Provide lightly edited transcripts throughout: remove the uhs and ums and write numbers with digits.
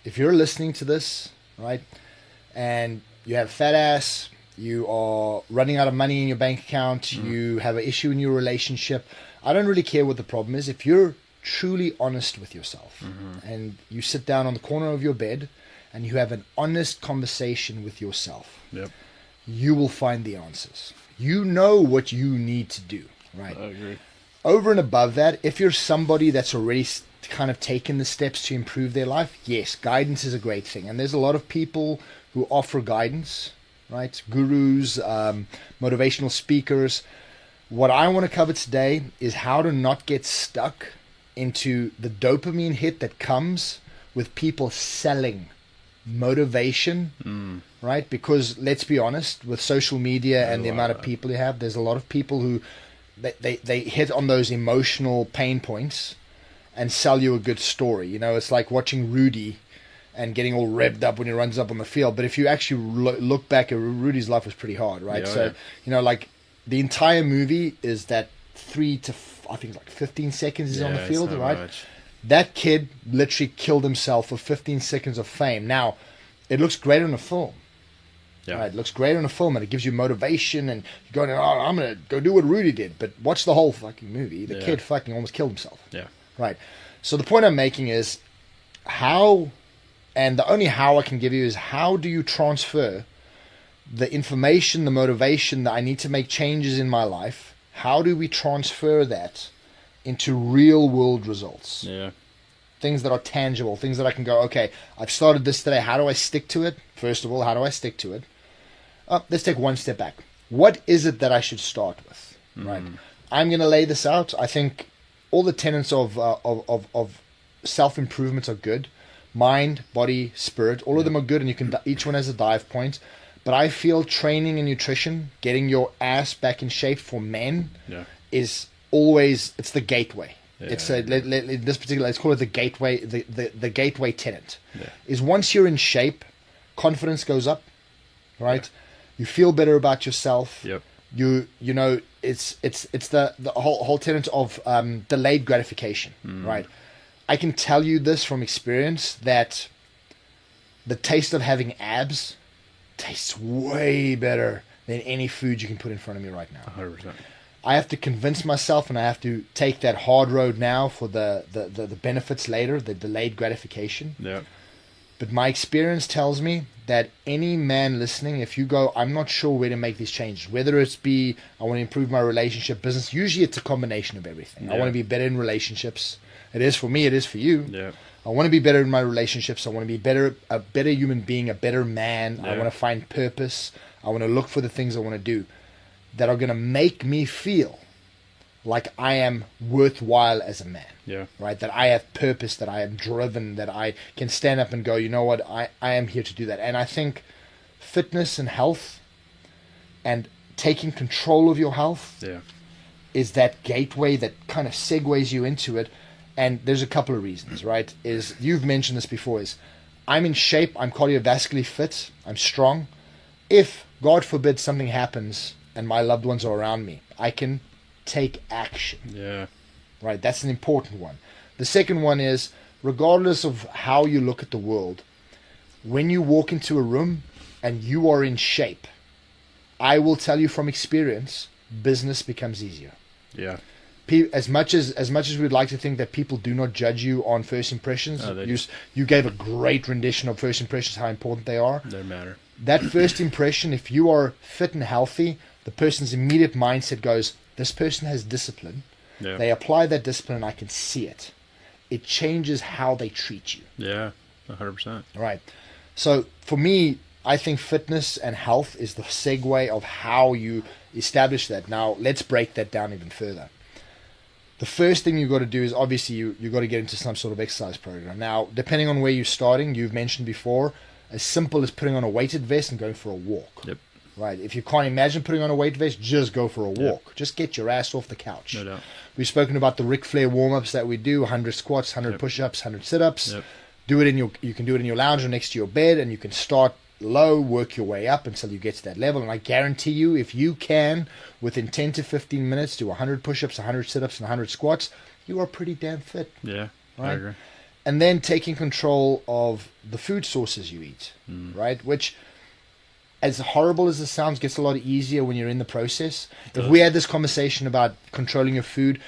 if you're listening to this, right, and you have fat ass, you are running out of money in your bank account, you have an issue in your relationship, I don't really care what the problem is. If you're truly honest with yourself and you sit down on the corner of your bed and you have an honest conversation with yourself, you will find the answers. You know what you need to do, right? I agree. Over and above that, if you're somebody that's already kind of taken the steps to improve their life, yes, guidance is a great thing. And there's a lot of people who offer guidance, right? Gurus, motivational speakers. What I want to cover today is how to not get stuck into the dopamine hit that comes with people selling motivation, right? Because let's be honest, with social media and the amount of people you have, there's a lot of people who they hit on those emotional pain points and sell you a good story. You know, it's like watching Rudy and getting all revved up when he runs up on the field. But if you actually look back at Rudy's life, was pretty hard, right? You know, like the entire movie is that 3 to I think like 15 seconds he's on the field, right? Much. That kid literally killed himself for 15 seconds of fame. Now, it looks great on a film. Yeah. Right? It looks great on a film and it gives you motivation and you're going, oh, I'm going to go do what Rudy did. But watch the whole fucking movie. The kid fucking almost killed himself. Yeah. Right. So the point I'm making is how, and the only how I can give you is how do you transfer the information, the motivation that I need to make changes in my life? How do we transfer that into real world results? Yeah. Things that are tangible, things that I can go, okay, I've started this today. How do I stick to it? First of all, how do I stick to it? Let's take one step back. What is it that I should start with? Right. I'm going to lay this out. I think all the tenets of self-improvement are good. Mind, body, spirit, all of them are good, and you can each one has a dive point. But I feel training and nutrition, getting your ass back in shape for men, is always, it's the gateway. It's this particular, let's call it the gateway, the gateway tenet. Is once you're in shape, confidence goes up, right? You feel better about yourself. You know, it's the whole tenet of delayed gratification, right? I can tell you this from experience that the taste of having abs tastes way better than any food you can put in front of me right now. 100%. I have to convince myself, and I have to take that hard road now for the benefits later, the delayed gratification. But my experience tells me that any man listening, if you go, I'm not sure where to make these changes, whether it's be, I want to improve my relationship, business, usually it's a combination of everything. I want to be better in relationships. It is for me, it is for you. I want to be better in my relationships. I want to be a better human being, a better man. I want to find purpose. I want to look for the things I want to do that are going to make me feel like I am worthwhile as a man, right? That I have purpose, that I am driven, that I can stand up and go, you know what, I am here to do that. And I think fitness and health and taking control of your health is that gateway that kind of segues you into it. And there's a couple of reasons, right? Is you've mentioned this before, is I'm in shape, I'm cardiovascularly fit, I'm strong. If, God forbid, something happens and my loved ones are around me, I can take action. Right, that's an important one. The second one is, regardless of how you look at the world, when you walk into a room and you are in shape, I will tell you from experience, business becomes easier. As much as we'd like to think that people do not judge you on first impressions, you gave a great rendition of first impressions, how important they are. They matter. That first impression, if you are fit and healthy, the person's immediate mindset goes, this person has discipline. They apply that discipline and I can see it. It changes how they treat you. 100%. Right. So for me, I think fitness and health is the segue of how you establish that. Now, let's break that down even further. The first thing you've got to do is obviously you've got to get into some sort of exercise program. Now, depending on where you're starting, you've mentioned before, as simple as putting on a weighted vest and going for a walk. Right. If you can't imagine putting on a weighted vest, just go for a walk. Just get your ass off the couch. No doubt. We've spoken about the Ric Flair warm-ups that we do, 100 squats, 100 push-ups, 100 sit-ups. Do it you can do it in your lounge or next to your bed, and you can start low, work your way up until you get to that level. And I guarantee you, if you can, within 10 to 15 minutes, do 100 push-ups, 100 sit-ups, and 100 squats, you are pretty damn fit. Right? I agree. and then taking control of the food sources you eat, right? Which, as horrible as it sounds, gets a lot easier when you're in the process. If we had this conversation about controlling your food,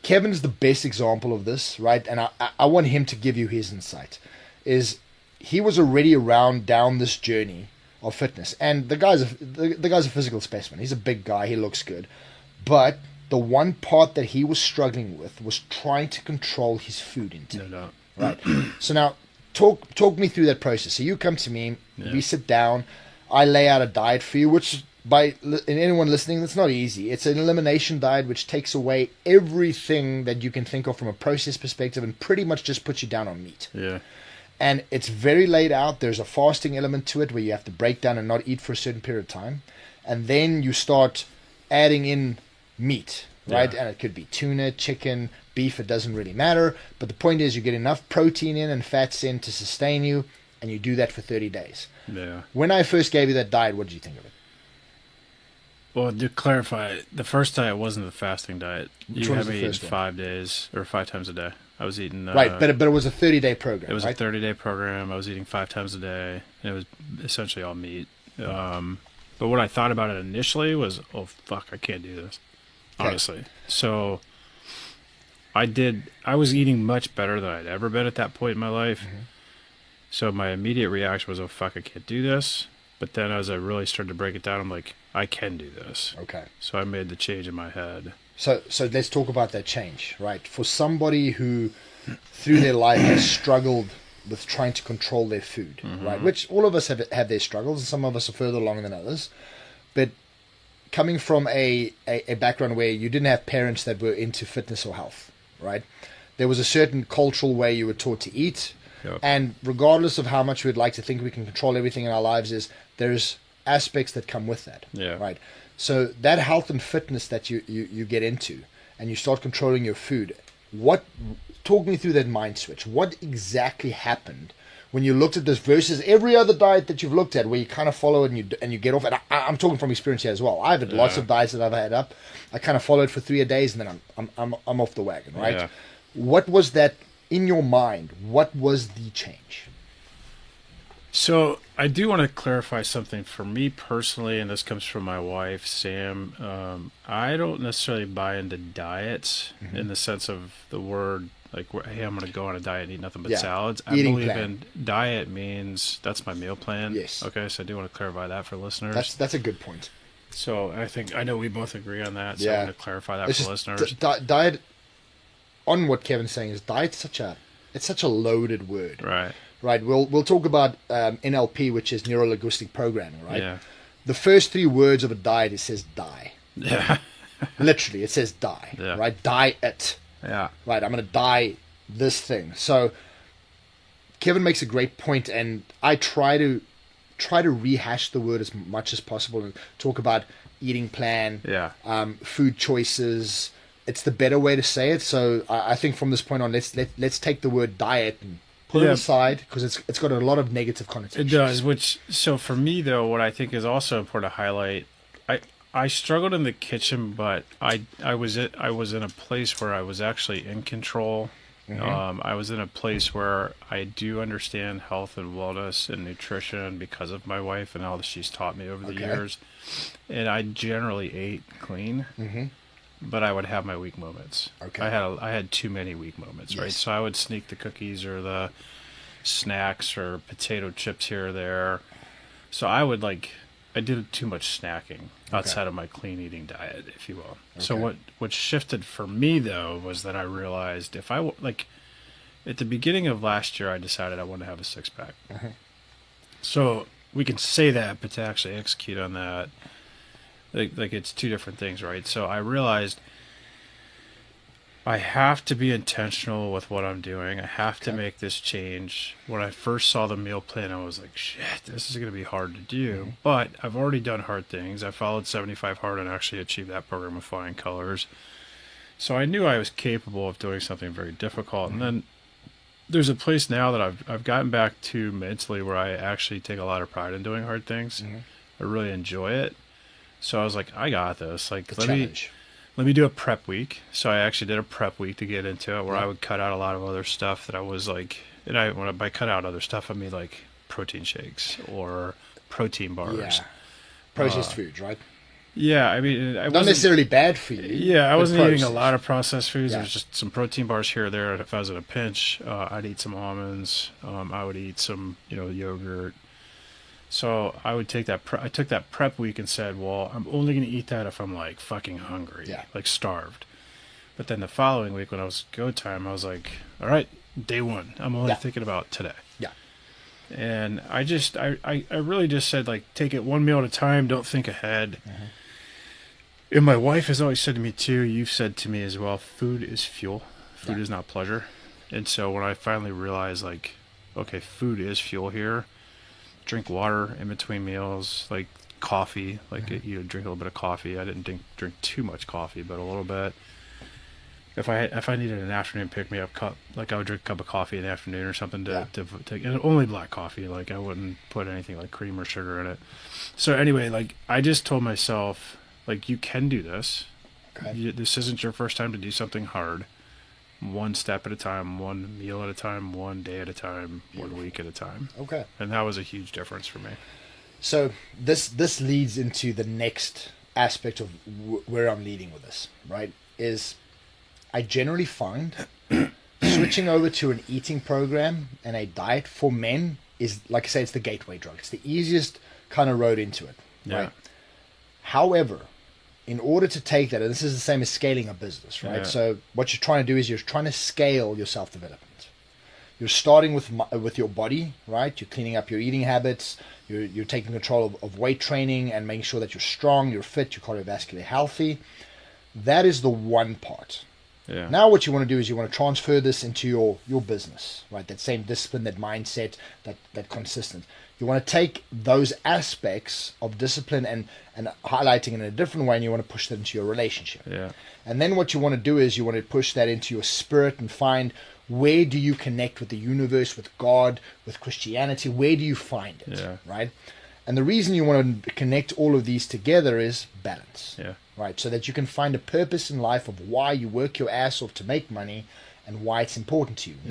Kevin's the best example of this, right? And I want him to give you his insight. Is he was already around down this journey of fitness, and the guy's a physical specimen. He's a big guy. He looks good, but the one part that he was struggling with was trying to control his food intake. No. Right. So now, talk me through that process. So you come to me, we sit down, I lay out a diet for you, which and anyone listening, that's not easy. It's an elimination diet which takes away everything that you can think of from a process perspective and pretty much just puts you down on meat. Yeah. And it's very laid out. There's a fasting element to it where you have to break down and not eat for a certain period of time. And then you start adding in meat, right? Yeah. And it could be tuna, chicken, beef, it doesn't really matter. But the point is you get enough protein in and fats in to sustain you, and you do that for 30 days. Yeah. When I first gave you that diet, what did you think of it? Well, to clarify, the first diet wasn't the fasting diet. Which You one had was the me eating first one? 5 days, or 5 times a day. I was eating... Right, but it was a 30-day program, It was right? a 30-day program. I was eating 5 times a day, and it was essentially all meat. But what I thought about it initially was, oh, fuck, I can't do this, honestly. So I was eating much better than I'd ever been at that point in my life. Mm-hmm. So my immediate reaction was, oh, fuck, I can't do this. But then as I really started to break it down, I'm like, I can do this. Okay. So I made the change in my head. So let's talk about that change, right? For somebody who, through their life, has struggled with trying to control their food, right? Which all of us have their struggles, and some of us are further along than others. But coming from a background where you didn't have parents that were into fitness or health, right? There was a certain cultural way you were taught to eat. Yep. And regardless of how much we'd like to think we can control everything in our lives, there's aspects that come with that, right? So that health and fitness that you get into, and you start controlling your food, talk me through that mind switch. What exactly happened when you looked at this versus every other diet that you've looked at, where you kind of follow it and you get off? And I'm talking from experience here as well. I've had lots of diets that I've had up. I kind of followed for 3 days, and then I'm off the wagon, right? Yeah. What was that in your mind? What was the change? So I do want to clarify something for me personally, and this comes from my wife, Sam. I don't necessarily buy into diets in the sense of the word, like, hey, I'm going to go on a diet and eat nothing but salads. I believe in diet means that's my meal plan. Yes. Okay, so I do want to clarify that for listeners. That's a good point. So I know we both agree on that, so I'm going to clarify that for listeners. Diet, on what Kevin's saying, is diet's such a loaded word. Right. Right, we'll talk about NLP, which is neuro-linguistic programming, right? Yeah. The first 3 words of a diet, it says die. Yeah. Literally, it says die, right? Diet. Yeah. Right, I'm going to die this thing. So Kevin makes a great point, and I try to rehash the word as much as possible and talk about eating plan, food choices. It's the better way to say it. So I think from this point on, let's take the word diet and put it aside, because it's got a lot of negative connotations. It does. So for me though, what I think is also important to highlight, I struggled in the kitchen, but I was in a place where I was actually in control. I was in a place where I do understand health and wellness and nutrition because of my wife and all that she's taught me over the years. And I generally ate clean. But I would have my weak moments. Okay. I had too many weak moments, right? So I would sneak the cookies or the snacks or potato chips here or there. So I did too much snacking outside of my clean eating diet, if you will. Okay. So what shifted for me though was that I realized if at the beginning of last year, I decided I wanted to have a 6-pack. So we can say that, but to actually execute on that, like it's 2 different things, right? So I realized I have to be intentional with what I'm doing. I have to make this change. When I first saw the meal plan, I was like, shit, this is going to be hard to do. But I've already done hard things. I followed 75 Hard and actually achieved that program with flying colors. So I knew I was capable of doing something very difficult. And then there's a place now that I've gotten back to mentally where I actually take a lot of pride in doing hard things. I really enjoy it. So I was like, I got this. Like, let let me do a prep week. So I actually did a prep week to get into it, where I would cut out a lot of other stuff that I was like, and by cut out other stuff, I mean like protein shakes or protein bars. Yeah. Processed foods, right? Yeah, I mean, not necessarily bad for you. Yeah, I wasn't eating a lot of processed foods. Yeah. There was just some protein bars here or there. If I was in a pinch, I'd eat some almonds. I would eat some, yogurt. So I would take that. I took that prep week and said, well, I'm only going to eat that if I'm like fucking hungry, like starved. But then the following week, when I was go time, I was like, all right, day one, I'm only thinking about today. Yeah. And I really just said, like, take it one meal at a time. Don't think ahead. Mm-hmm. And my wife has always said to me too, you've said to me as well, food is fuel. Food is not pleasure. And so when I finally realized, like, okay, food is fuel here, drink water in between meals, like coffee, like drink a little bit of coffee. I didn't drink too much coffee, but a little bit. If I needed an afternoon pick-me-up cup, like I would drink a cup of coffee in the afternoon or something to take, and only black coffee. Like I wouldn't put anything like cream or sugar in it. So anyway, like I just told myself, like, you can do this. Okay. This isn't your first time to do something hard. One step at a time, one meal at a time, one day at a time, 1 week at a time. Okay. And that was a huge difference for me. So this leads into the next aspect of where I'm leading with this, right? Is I generally find switching over to an eating program and a diet for men is, like I say, it's the gateway drug. It's the easiest kind of road into it, right? However, in order to take that, and this is the same as scaling a business, right? Yeah. So what you're trying to do is you're trying to scale your self-development. You're starting with your body, right? You're cleaning up your eating habits. You're taking control of weight training and making sure that you're strong, you're fit, you're cardiovascularly healthy. That is the one part. Yeah. Now what you want to do is you want to transfer this into your business, right? That same discipline, that mindset, that consistent. You want to take those aspects of discipline and highlighting in a different way, and you want to push that into your relationship. Yeah. And then what you want to do is you want to push that into your spirit and find, where do you connect with the universe, with God, with Christianity? Where do you find it, right? And the reason you want to connect all of these together is balance, right? So that you can find a purpose in life of why you work your ass off to make money and why it's important to you.